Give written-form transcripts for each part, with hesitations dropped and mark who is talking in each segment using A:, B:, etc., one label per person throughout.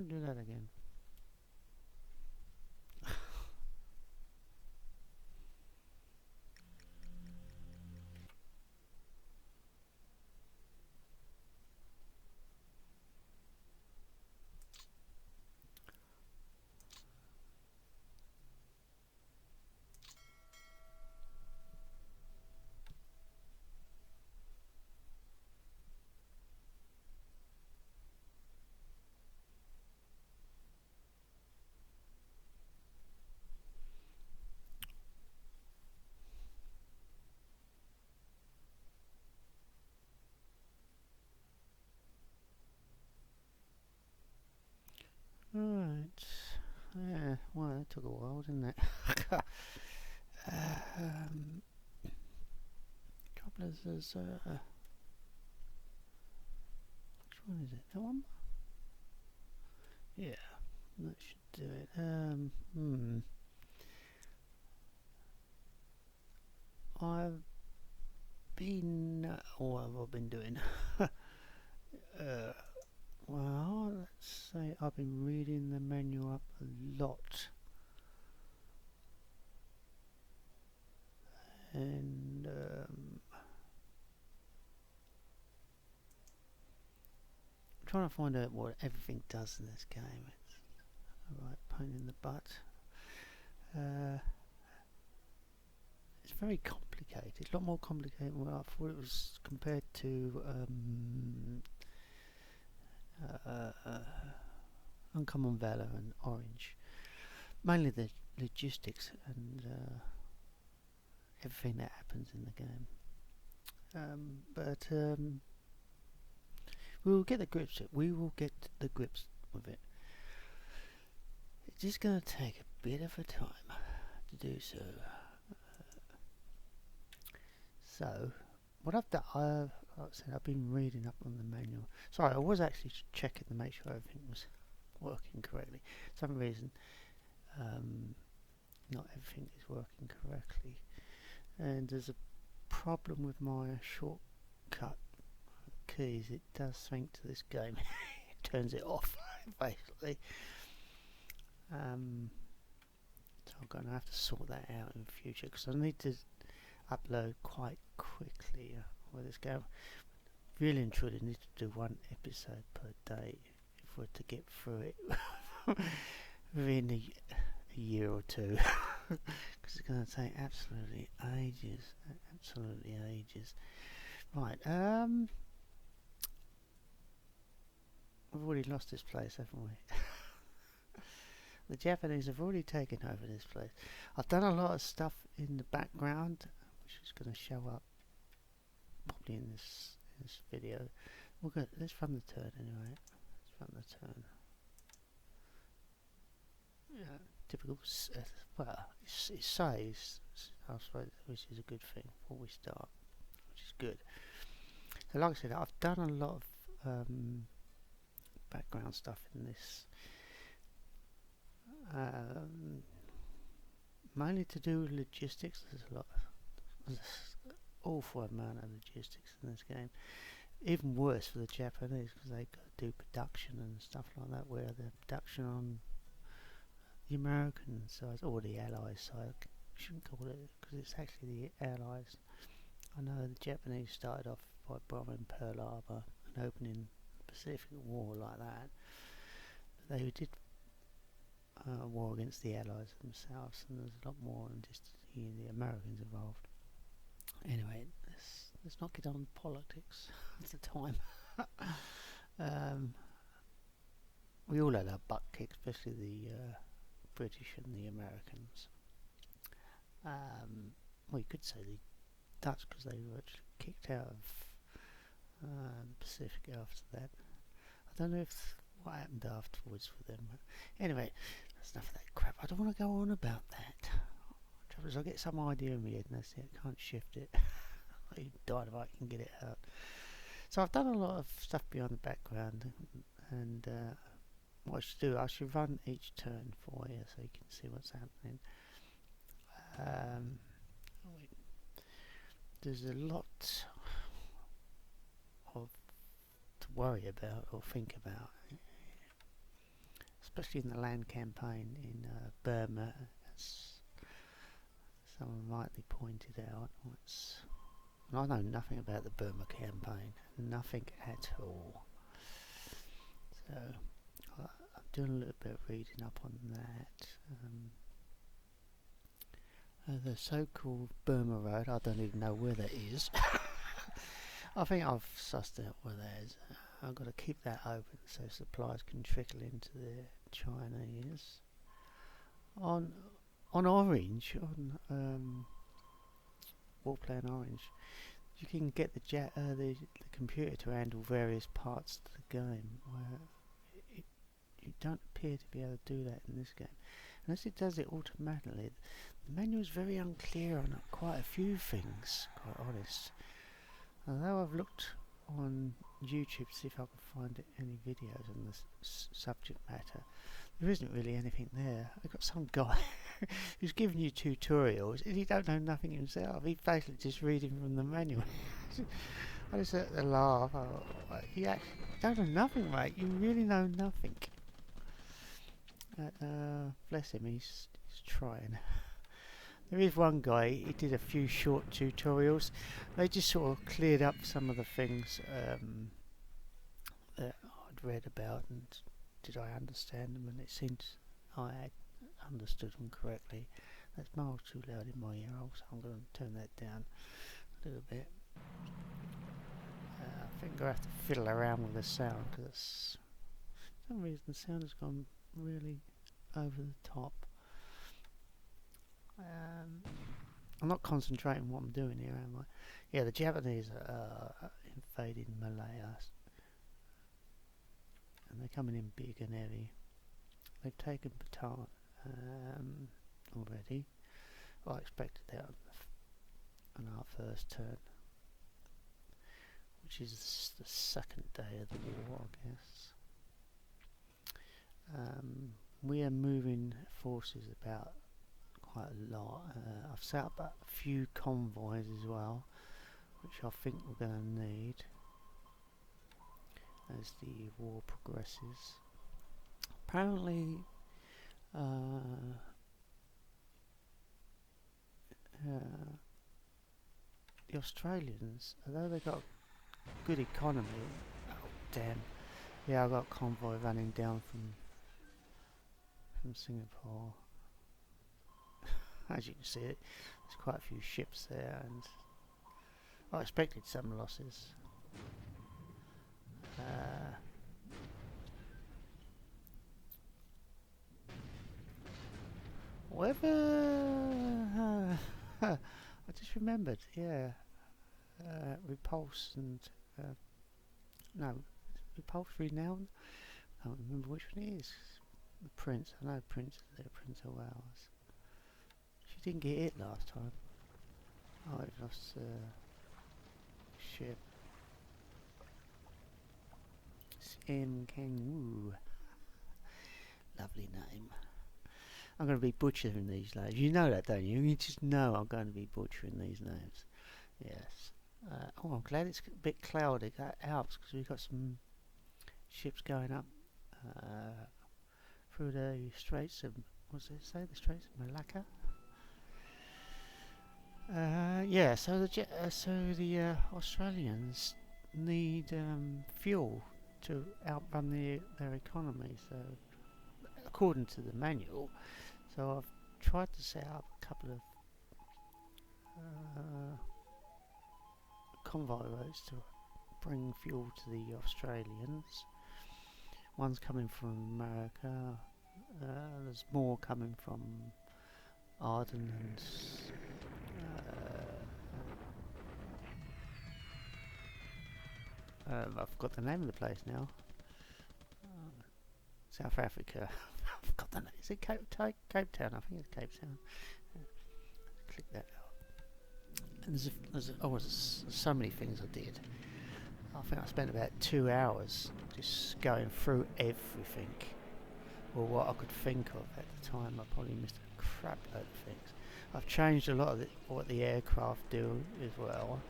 A: Don't do that again. Right. Yeah, well, that took a while, didn't it? Trouble is, there's, which one is it? That one? Yeah, that should do it. I've been, what have I been doing? Well, let's say I've been reading the manual up a lot. And trying to find out what everything does in this game. It's a right pain in the butt. It's very complicated, a lot more complicated than what I thought it was compared to Uncommon Valor and Orange. Mainly the logistics and everything that happens in the game. But we will get the grips with it. It's just going to take a bit of a time to do so. So, what I've done, like I said, I've been reading up on the manual. Sorry, I was actually checking to make sure everything was working correctly. For some reason, not everything is working correctly. And there's a problem with my shortcut keys. It does something to this game. It turns it off, basically. So I'm going to have to sort that out in the future, because I need to upload quite quickly with this game. Really and truly need to do one episode per day if we're to get through it within a year or two, because it's going to take absolutely ages. Right, we've already lost this place, haven't we? The Japanese have already taken over this place. I've done a lot of stuff in the background, which is going to show up probably in this video. Let's run the turn anyway. Let's run the turn. Yeah, typical. Well, it saves, I suppose, which is a good thing before we start, which is good. So, like I said, I've done a lot of background stuff in this. Mainly to do with logistics. There's an awful amount of logistics in this game. Even worse for the Japanese, because they got to do production and stuff like that, where the production on the American side, or the Allies side, I shouldn't call it, because it's actually the Allies. I know the Japanese started off by bombing Pearl Harbor and opening the Pacific War like that. But they did war against the Allies themselves, and there's a lot more than just the Americans involved. Anyway, let's not get on politics at the time. We all had our butt kicked, especially the British and the Americans. Well, you could say the Dutch, because they were actually kicked out of the Pacific after that. I don't know what happened afterwards for them. But anyway, that's enough of that crap. I don't want to go on about that. Trouble is, I get some idea in my head and that's it. I can't shift it. I dynamite can get it out. So I've done a lot of stuff beyond the background, and what I should do, I should run each turn for you so you can see what's happening. There's a lot to worry about or think about. especially in the land campaign in Burma, as someone rightly pointed out. And I know nothing about the Burma campaign, nothing at all. So I'm doing a little bit of reading up on that. The so-called Burma Road, I don't even know where that is. I think I've sussed out where that is. I've got to keep that open so supplies can trickle into the Chinese. On Orange, on Warplane Orange, you can get the computer to handle various parts of the game, where you don't appear to be able to do that in this game. Unless it does it automatically. The menu is very unclear on quite a few things, quite honest. Although I've looked on YouTube to see if I can find any videos on this subject matter, there isn't really anything there. I've got some guy who's giving you tutorials and he don't know nothing himself. He's basically just reading from the manual. I just had to laugh. You actually don't know nothing, mate. You really know nothing. Bless him, he's trying. There is one guy, he did a few short tutorials. They just sort of cleared up some of the things that I'd read about, and did I understand them, and it seems I had understood them correctly. That's miles too loud in my ear hole, so I'm going to turn that down a little bit. I think I have to fiddle around with the sound, because for some reason the sound has gone really over the top. I'm not concentrating on what I'm doing here, am I? Yeah, the Japanese are invading Malaya, and they're coming in big and heavy. They've taken Bataan already. I expected that on our first turn, which is the second day of the war, I guess. We are moving forces about quite a lot. I've set up a few convoys as well, which I think we're going to need as the war progresses. Apparently the Australians, although they got a good economy, oh damn, yeah, I got a convoy running down from Singapore. As you can see, there's quite a few ships there, and I expected some losses. Whether I just remembered, yeah, repulse and no, repulse renown. I don't remember which one it is. The Prince. I know Prince is there, Prince of Wales. She didn't get hit last time. Oh, it lost ship. M. Kang-woo. Lovely name. I'm going to be butchering these names. You know that, don't you? You just know I'm going to be butchering these names. Yes. Oh, I'm glad it's a bit cloudy. That helps, because we've got some ships going up through the Straits of, what's it say? The Straits of Malacca. Yeah. So the Australians need fuel to outrun their economy. So, according to the manual, so I've tried to set up a couple of convoy routes to bring fuel to the Australians. One's coming from America. There's more coming from Arden and I've forgot the name of the place now. South Africa. I've got the name. Is it Cape Town? I think it's Cape Town. Yeah. Click that out. And there's so many things I did. I think I spent about 2 hours just going through everything, or what I could think of at the time. I probably missed a crap load of things. I've changed a lot of what the aircraft do as well.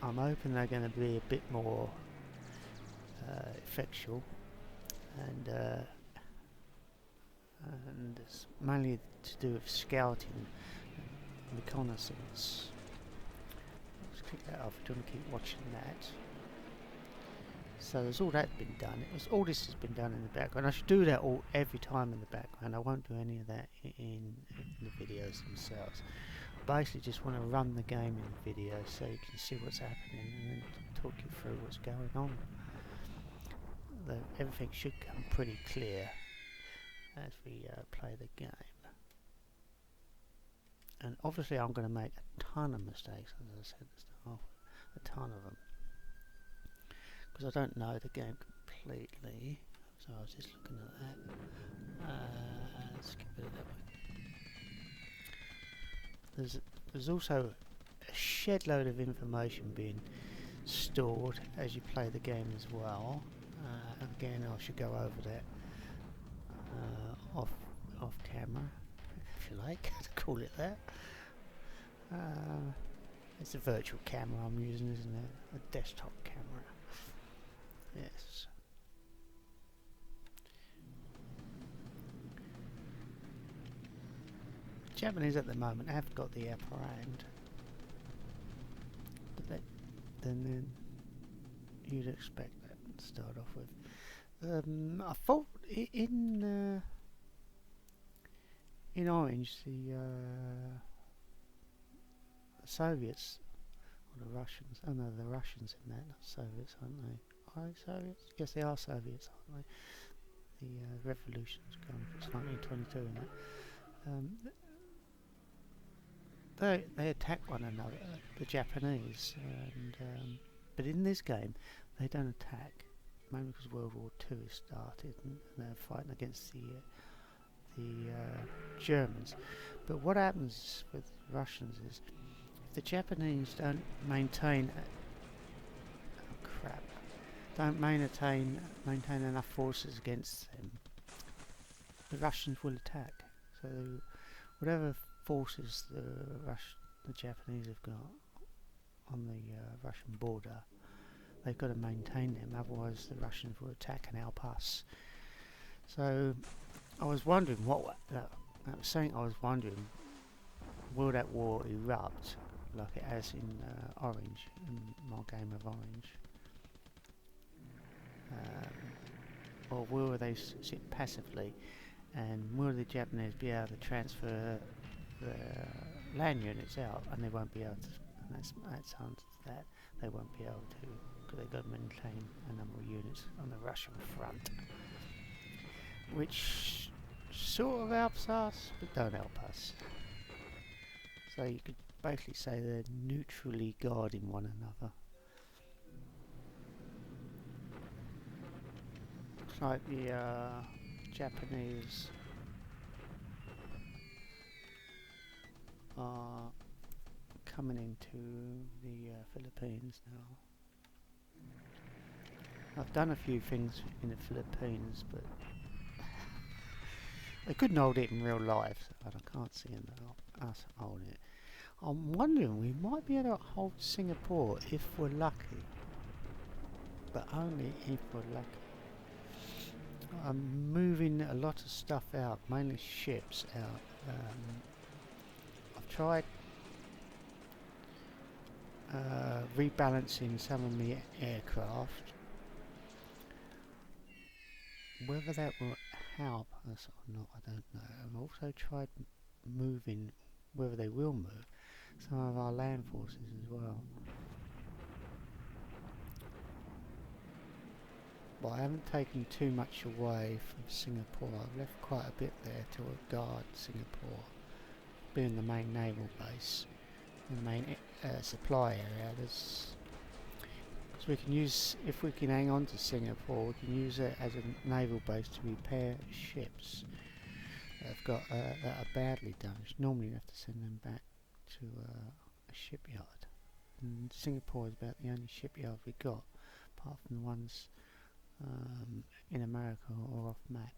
A: I'm hoping they're going to be a bit more effectual. and it's mainly to do with scouting and reconnaissance. Let's click that off. We don't want to keep watching that. So there's all that been done. All this has been done in the background. I should do that all every time in the background. I won't do any of that in the videos themselves. Basically just want to run the game in the video so you can see what's happening and then talk you through what's going on. Everything should come pretty clear as we play the game. And obviously I'm going to make a ton of mistakes, as I said at the start, a ton of them, because I don't know the game completely. So I was just looking at that. Let's skip it that way. There's also a shed load of information being stored as you play the game as well. Again, I should go over that off camera, if you like to call it that. It's a virtual camera I'm using, isn't it? A desktop camera. Yes. Japanese at the moment have got the upper hand, but then you'd expect that to start off with. I thought in Orange the Soviets or the Russians. Oh no, the Russians in that, not Soviets, aren't they? Are they Soviets? Yes, they are Soviets, aren't they? The revolution's gone. It's 1922 in that. They attack one another, the Japanese, and but in this game they don't attack, mainly because World War II has started and they're fighting against the Germans. But what happens with Russians is if the Japanese don't maintain maintain enough forces against them, the Russians will attack. So whatever forces the Japanese have got on the Russian border, they've got to maintain them, otherwise the Russians will attack and help us. So I was wondering will that war erupt like it has in Orange, in my game of Orange? Or will they sit passively, and will the Japanese be able to transfer the land units out, and they won't be able to, and that's answer to that, they won't be able to, because they've got to maintain a number of units on the Russian front, which sort of helps us, but don't help us. So you could basically say they're neutrally guarding one another. Looks like the Japanese are coming into the Philippines now. I've done a few things in the Philippines, but they couldn't hold it in real life, and I can't see us holding it. I'm wondering, we might be able to hold Singapore if we're lucky, but only if we're lucky. I'm moving a lot of stuff out, mainly ships out. I've tried rebalancing some of my aircraft. Whether that will help us or not, I don't know. I've also tried moving, whether they will move, some of our land forces as well. But I haven't taken too much away from Singapore. I've left quite a bit there to guard Singapore, being the main naval base, the main supply area. Because we can use, if we can hang on to Singapore, we can use it as a naval base to repair ships that have got that are badly damaged. Normally you have to send them back to a shipyard, and Singapore is about the only shipyard we got, apart from the ones in America or off map.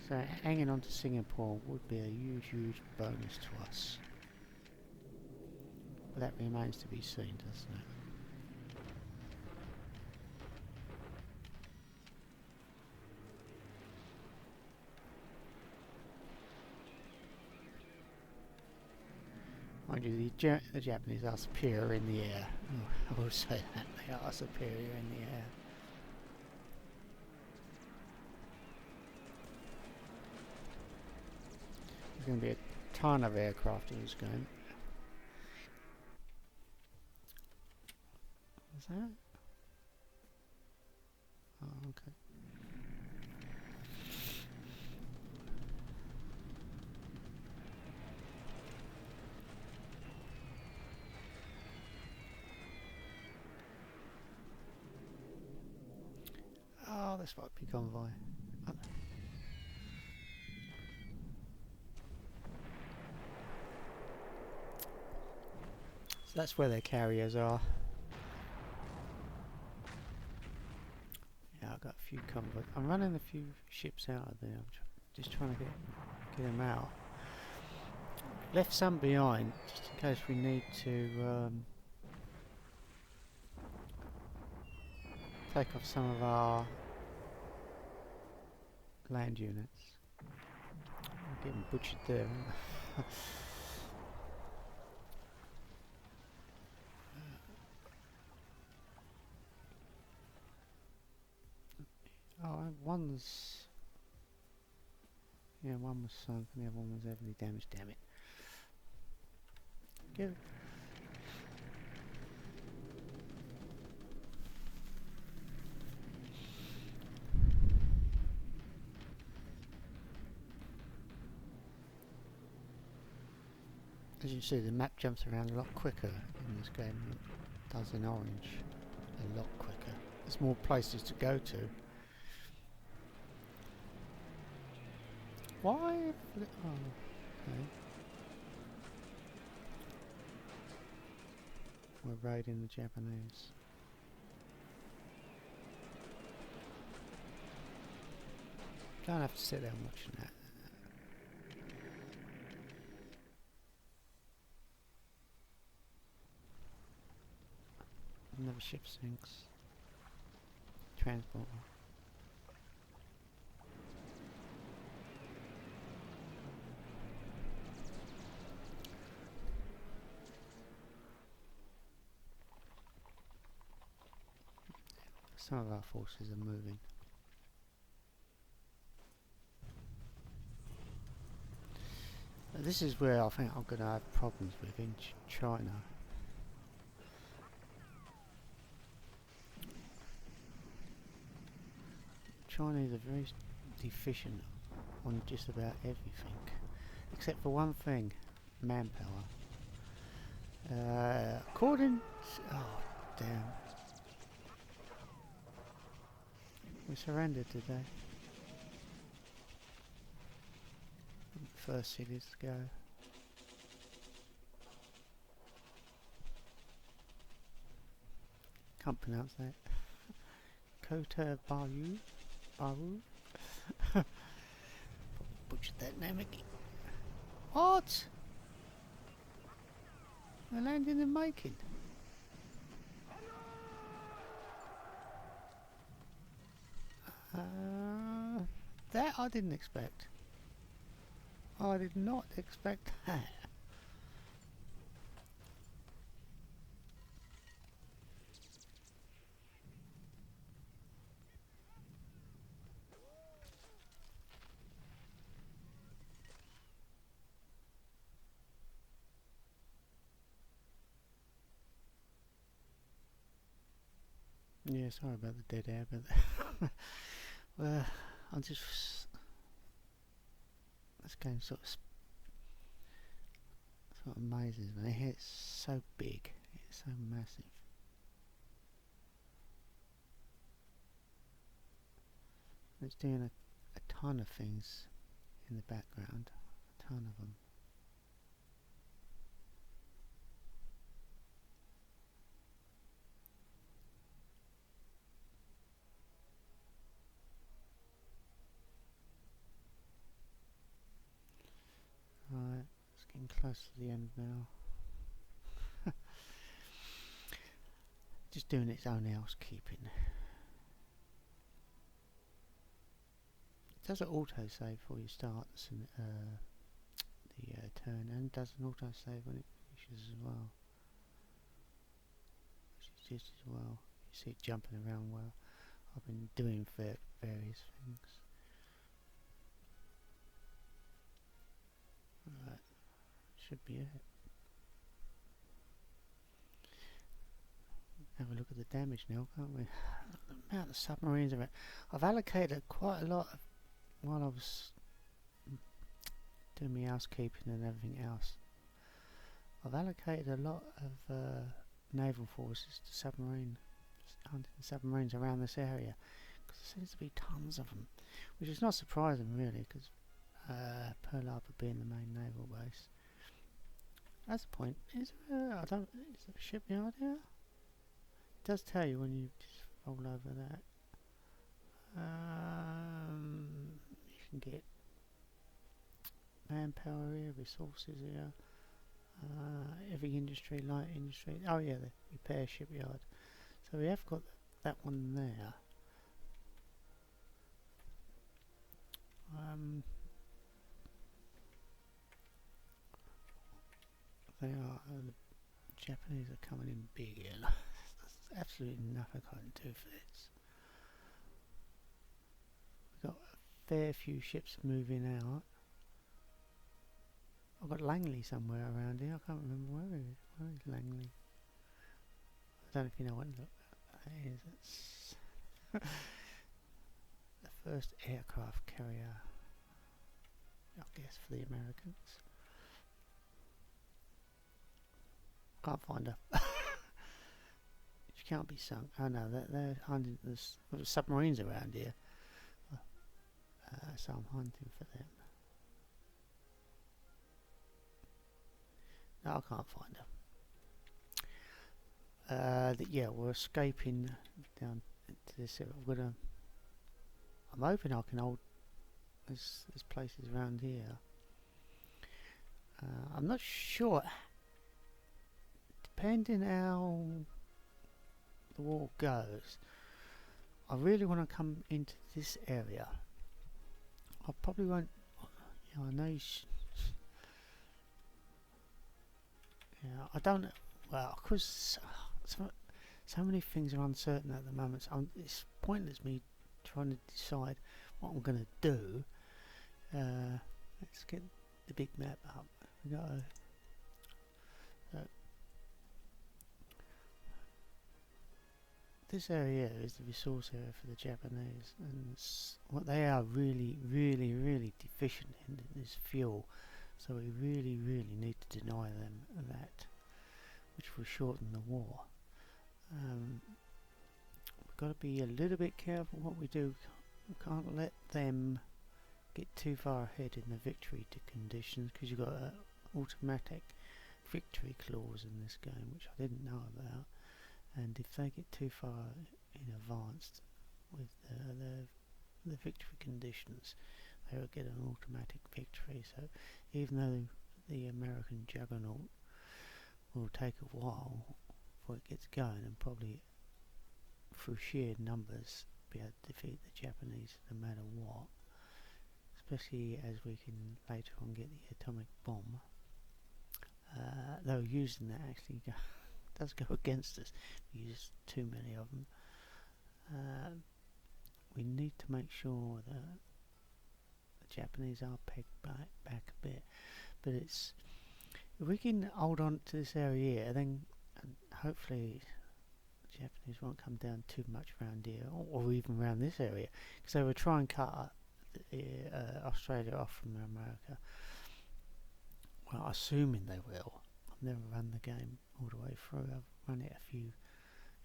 A: So hanging on to Singapore would be a huge bonus to us. But that remains to be seen, doesn't it? Mind you, the Japanese are superior in the air. Oh, I will say that, they are superior in the air. There's going to be a ton of aircraft in this game. Is that? Oh, okay. Oh, this might be convoy. Oh. So that's where their carriers are. Yeah, I've got a few convoys. I'm running a few ships out of there. I'm just trying to get them out. Left some behind, just in case we need to take off some of our land units. I'm getting butchered there. Oh, one's... Yeah, one was sunk and the other one was heavily damaged, damn it. Give it. As you see, the map jumps around a lot quicker in this game than it does in Orange. A lot quicker. There's more places to go to. Why? Oh, okay. We're raiding the Japanese. Don't have to sit there watching that. Another ship sinks. Transport. Some of our forces are moving. This is where I think I'm going to have problems with in China. Chinese are very deficient on just about everything, except for one thing: manpower. According to, oh damn, we surrendered today. First cities to go. Can't pronounce that. Pt02. Butchered that name again. What? They're landing and making. That I didn't expect. I did not expect that. Yeah, sorry about the dead air, but well, I'm just this game sort of amazes me. It's so big, it's so massive. It's doing a ton of things in the background, a ton of them. Right, it's getting close to the end now. Just doing its own housekeeping. It does an autosave before you start the turn, and does an autosave when it pictures as well, which is just as well. You see it jumping around well. I've been doing various things. Right, should be it. Have a look at the damage now, can't we? The amount of submarines around. I've allocated quite a lot of, while I was doing my housekeeping and everything else. I've allocated a lot of naval forces to hunting submarines around this area, because there seems to be tons of them, which is not surprising really, because Pearl Harbor being the main naval base. That's the point. Is there a shipyard here? It does tell you when you just roll over that. You can get manpower here, resources here, heavy industry, light industry. Oh yeah, the repair shipyard. So we have got that one there. They are. The Japanese are coming in big here. There's absolutely nothing I can do for this. We've got a fair few ships moving out. I've got Langley somewhere around here. I can't remember where it is. Where is Langley? I don't know if you know what that is. It's the first aircraft carrier, I guess, for the Americans. Can't find her. She can't be sunk. Oh no, they're hunting. There's submarines around here, so I'm hunting for them. No, I can't find her. Yeah, we're escaping down to this area. I'm hoping I can hold. There's places around here. I'm not sure. Depending how the war goes, I really want to come into this area. I probably won't. I know. Yeah, I don't. Well, because so many things are uncertain at the moment. So it's pointless me trying to decide what I'm going to do. Let's get the big map up. We got this area is the resource area for the Japanese, and what they are really deficient in is fuel. So we really need to deny them that, which will shorten the war. We've got to be a little bit careful what we do. We can't let them get too far ahead in the victory conditions, because you've got an automatic victory clause in this game, which I didn't know about. And if they get too far in advance with the victory conditions, they will get an automatic victory. So even though the American juggernaut will take a while before it gets going, and probably through sheer numbers be able to defeat the Japanese no matter what, especially as we can later on get the atomic bomb. Though using that actually does go against us. We use too many of them. We need to make sure that the Japanese are pegged back a bit. But it's, if we can hold on to this area here, then hopefully the Japanese won't come down too much around here, or even around this area, because they will try and cut Australia off from America. Well, assuming they will. I've never run the game all the way through. I've run it a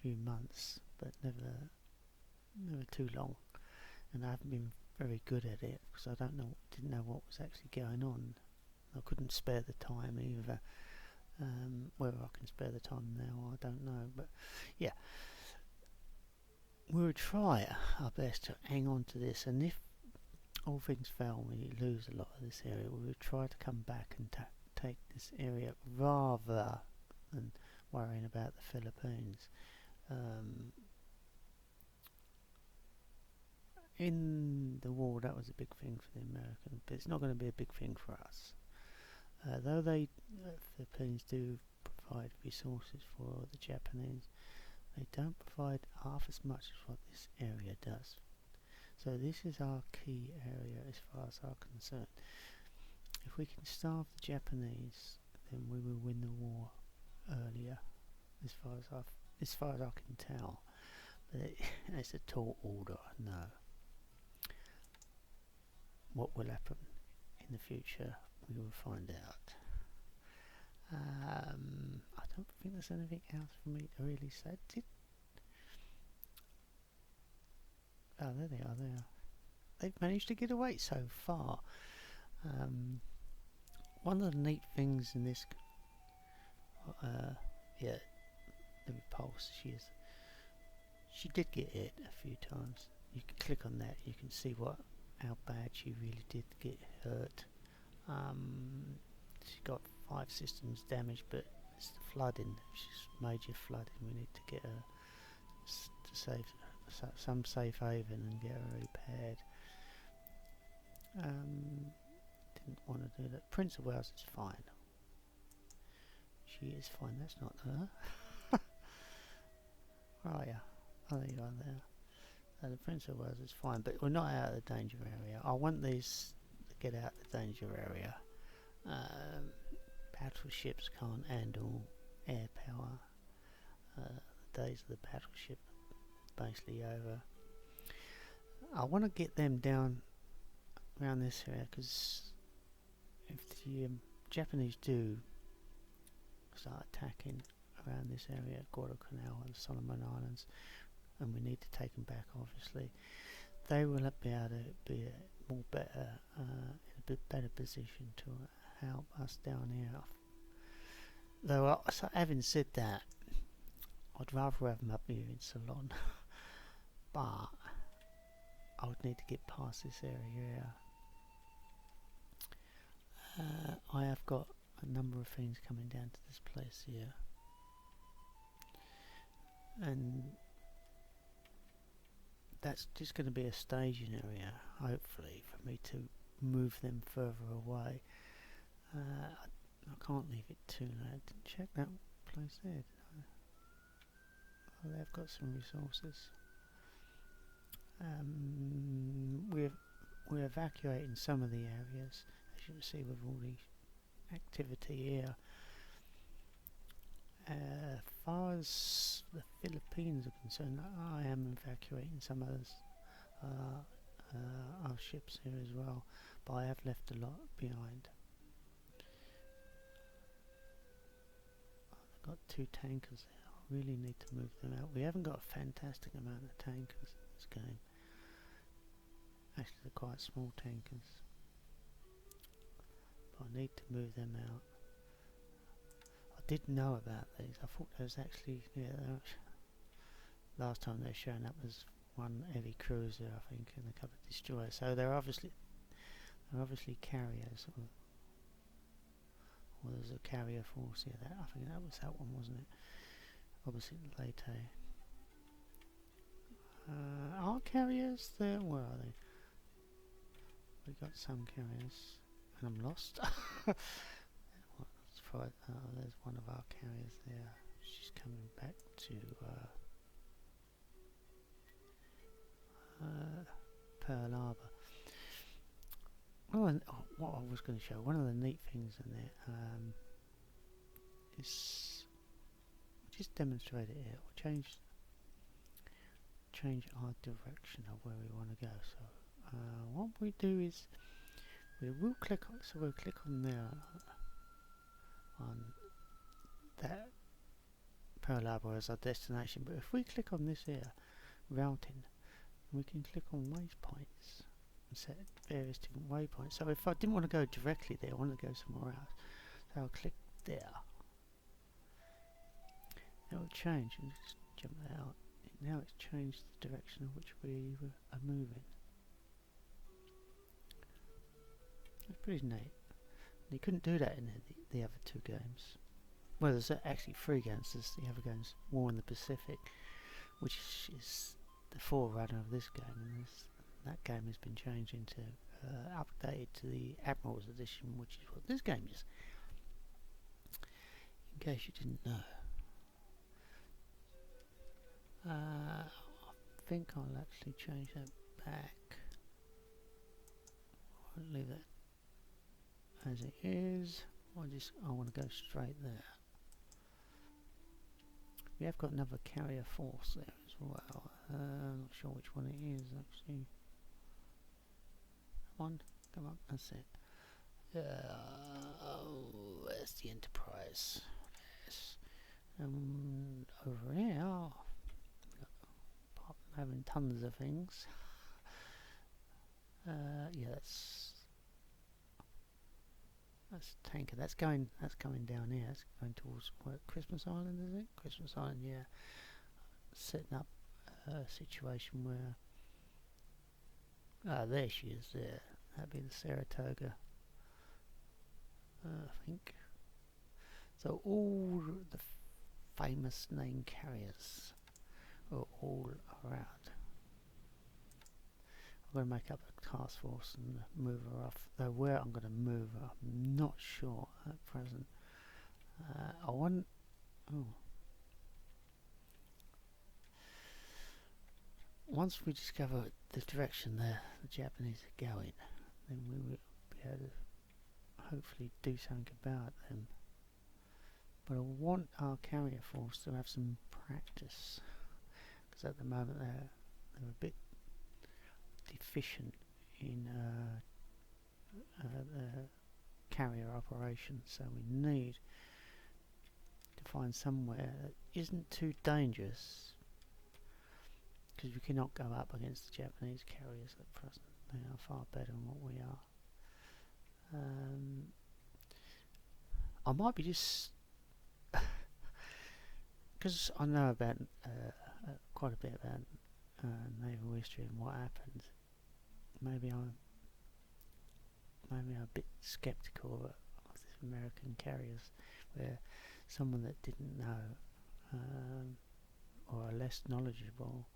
A: few months, but never too long, and I haven't been very good at it because I didn't know what was actually going on. I couldn't spare the time either. Whether I can spare the time now, I don't know, but yeah, we'll try our best to hang on to this, and if all things fail, we lose a lot of this area, we will try to come back and take this area rather than worrying about the Philippines. In the war, that was a big thing for the Americans, but it's not going to be a big thing for us. Though the Philippines do provide resources for the Japanese, they don't provide half as much as what this area does. So this is our key area as far as I'm concerned. If we can starve the Japanese, then we will win the war earlier, as far as I can tell. But it's a tall order. No. What will happen in the future, we will find out. I don't think there's anything else for me to really say. Oh, there they are. They've managed to get away so far. One of the neat things in this, yeah, the repulse, she did get hit a few times. You can click on that, you can see how bad she really did get hurt. She got 5 systems damaged, but it's the flooding. She's major flooding. We need to get her to some safe haven and get her repaired. Didn't want to do that. Prince of Wales is fine. She is fine. That's not her. Where are you? Oh, there you are there. The Prince of Wales is fine, but we're not out of the danger area. I want these to get out of the danger area. Battleships can't handle air power. The days of the battleship are basically over. I want to get them down around this area, because if the Japanese do start attacking around this area, Guadalcanal and Solomon Islands, and we need to take them back, obviously, they will be able to be in a bit better position to help us down here. Though, having said that, I'd rather have them up here in Ceylon, but I would need to get past this area. I have got a number of things coming down to this place here, and that's just going to be a staging area, hopefully, for me to move them further away. I can't leave it too late. Didn't check that place there, did I? Oh, they've got some resources. We're evacuating some of the areas, as you can see, with all the activity here. As far as the Philippines are concerned, I am evacuating some of our ships here as well, but I have left a lot behind. I've got 2 tankers there. I really need to move them out. We haven't got a fantastic amount of tankers in this game. Actually, they're quite small tankers, but I need to move them out. I did know about these. I thought there was actually, last time they were showing up was one heavy cruiser, I think, and a couple of destroyers. So they're obviously carriers. Or there's a carrier force here. I think that was that one, wasn't it? Obviously later. Are carriers there? Where are they? We got some carriers, and I'm lost. There's one of our carriers there. She's coming back to Pearl Harbor. What I was going to show, one of the neat things in there is, just demonstrate it here. We'll change our direction of where we want to go. So what we do is we'll click on there, on that Pearl Harbor as our destination. But if we click on this here, routing, we can click on waypoints and set various different waypoints. So if I didn't want to go directly there, I wanted to go somewhere else, so I'll click there. It will change, and just jump that out. Now it's changed the direction in which we are moving. It's pretty neat. You couldn't do that in the other 2 games. Well, there's actually 3 games. There's the other games, War in the Pacific, which is the forerunner of this game, and that game has been changed into updated to the Admiral's edition, which is what this game is. in case you didn't know. I think I'll actually change that back. I'll leave that as it is. I want to go straight there. We have got another carrier force there as well. I'm not sure which one it is actually. Come on, that's it. Where's the Enterprise? Yes. Over here, apart from having tons of things. Yeah, that's tanker. That's coming down here. It's going towards Christmas Island, is it? Christmas Island, yeah. Setting up a situation where there she is. There, that'd be the Saratoga. I think. So all the famous name carriers are all around. I'm going to make up a task force and move her off. Though where I'm going to move her, I'm not sure at present. I want. Once we discover the direction the Japanese are going, then we will be able to hopefully do something about them. But I want our carrier force to have some practice, because at the moment they're a bit deficient in carrier operations, so we need to find somewhere that isn't too dangerous, because we cannot go up against the Japanese carriers at present. They are far better than what we are. I might be just because I know about quite a bit about naval history and what happened. Maybe I'm a bit sceptical of these American carriers, where someone that didn't know or are less knowledgeable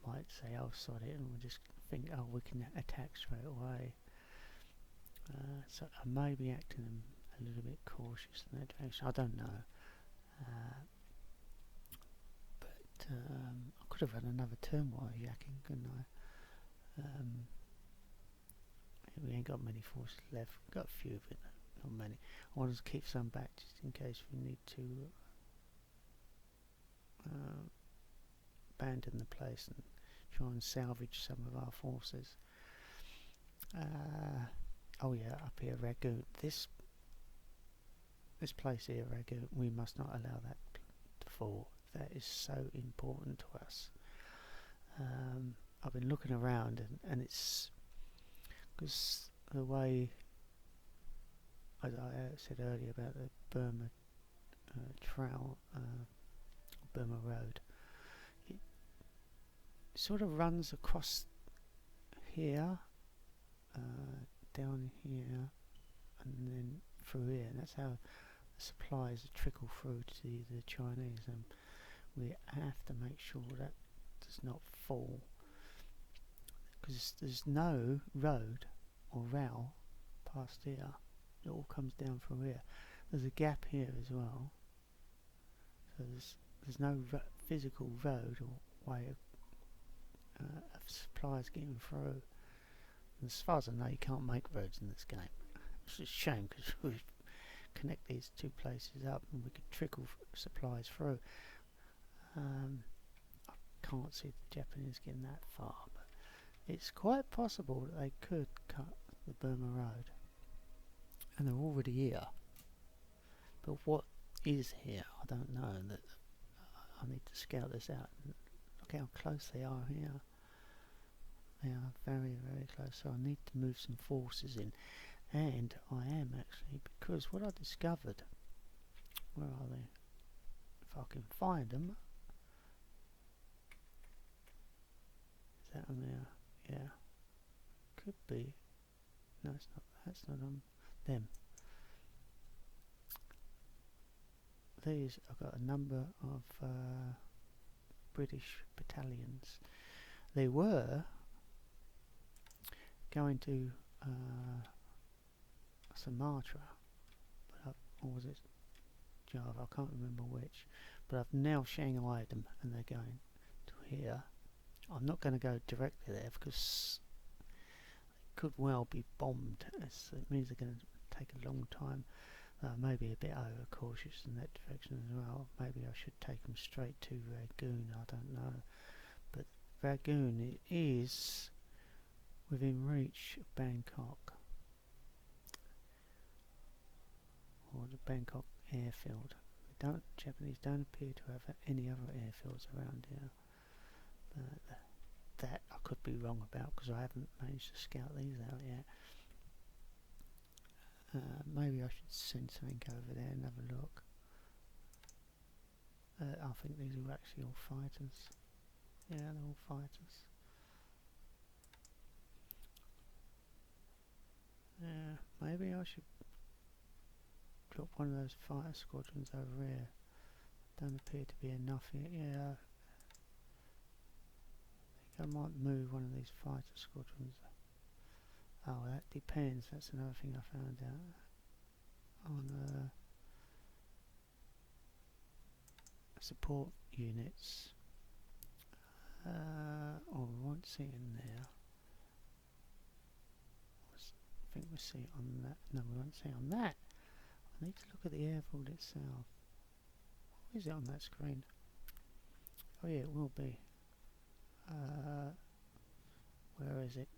A: might say, "Oh, sod it," and we'll just think, "Oh, we can attack straight away." So I may be acting a little bit cautious in that direction. I don't know. But I could have run another turn while yakking, couldn't I? We ain't got many forces left. We've got a few, but not many. I want to keep some back just in case we need to abandon the place and try and salvage some of our forces. Oh yeah, up here, Ragoon. This place here, Ragoon, we must not allow that to fall. That is so important to us. I've been looking around, and it's because the way, as I said earlier about the Burma Trail, Burma Road, it sort of runs across here, down here, and then through here, and that's how the supplies trickle through to the Chinese, and we have to make sure that does not fall, because there's no road or rail past here. It all comes down through here. There's a gap here as well, so there's no physical road or way of supplies getting through. And as far as I know, you can't make roads in this game. It's a shame, because we connect these two places up and we could trickle supplies through. I can't see the Japanese getting that far, but it's quite possible that they could cut the Burma Road, and they're already here. But what is here, I don't know. That I need to scout this out. Look how close they are here. They are very, very close. So I need to move some forces in, and I am actually, because what I discovered. Where are they? If I can find them. Is that on there? Yeah. Could be. No, it's not. That's not on them. These, I've got a number of British battalions. They were going to Sumatra, or was it Java, I can't remember which, but I've now Shanghaied them and they're going to here. I'm not going to go directly there because it could well be bombed. It means they're going to take a long time. Maybe a bit over cautious in that direction as well. Maybe I should take them straight to Rangoon, I don't know. But Rangoon is within reach of Bangkok, or the Bangkok airfield. Japanese don't appear to have any other airfields around here. But that I could be wrong about because I haven't managed to scout these out yet. Maybe I should send something over there and have a look. I think these are actually all fighters. Yeah, they're all fighters. Yeah, maybe I should drop one of those fighter squadrons over here. Don't appear to be enough here. Yeah, I think I might move one of these fighter squadrons. Oh, that depends. That's another thing I found out. On support units. Oh, we won't see it in there. I think we'll see it on that. No, we won't see it on that. I need to look at the airfield itself. What is it on that screen? Oh yeah, it will be. Where is it?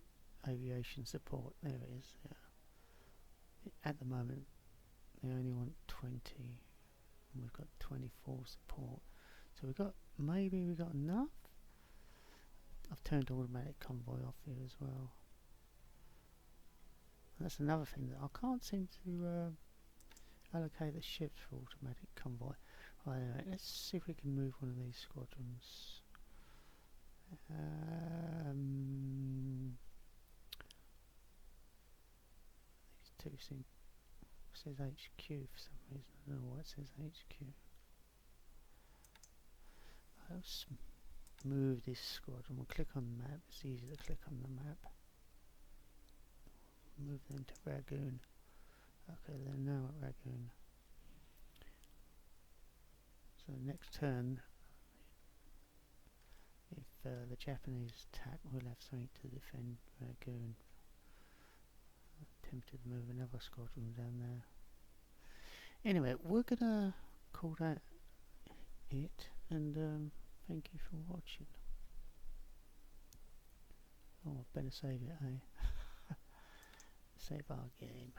A: Aviation support. There it is. Yeah. At the moment, they only want 20, and we've got 24 support. So maybe we got enough. I've turned automatic convoy off here as well. And that's another thing that I can't seem to allocate the ships for automatic convoy. Right, anyway, let's see if we can move one of these squadrons. These two seem. It says HQ for some reason. I don't know why it says HQ. Let's move this squadron. We'll click on the map. It's easy to click on the map. Move them to Rangoon. Okay, they're now at Rangoon. So next turn, if the Japanese attack, we'll have something to defend Rangoon. Tempted to move another squadron down there. Anyway, we're gonna call that it, and thank you for watching. Oh, I better save it, eh? Save our game.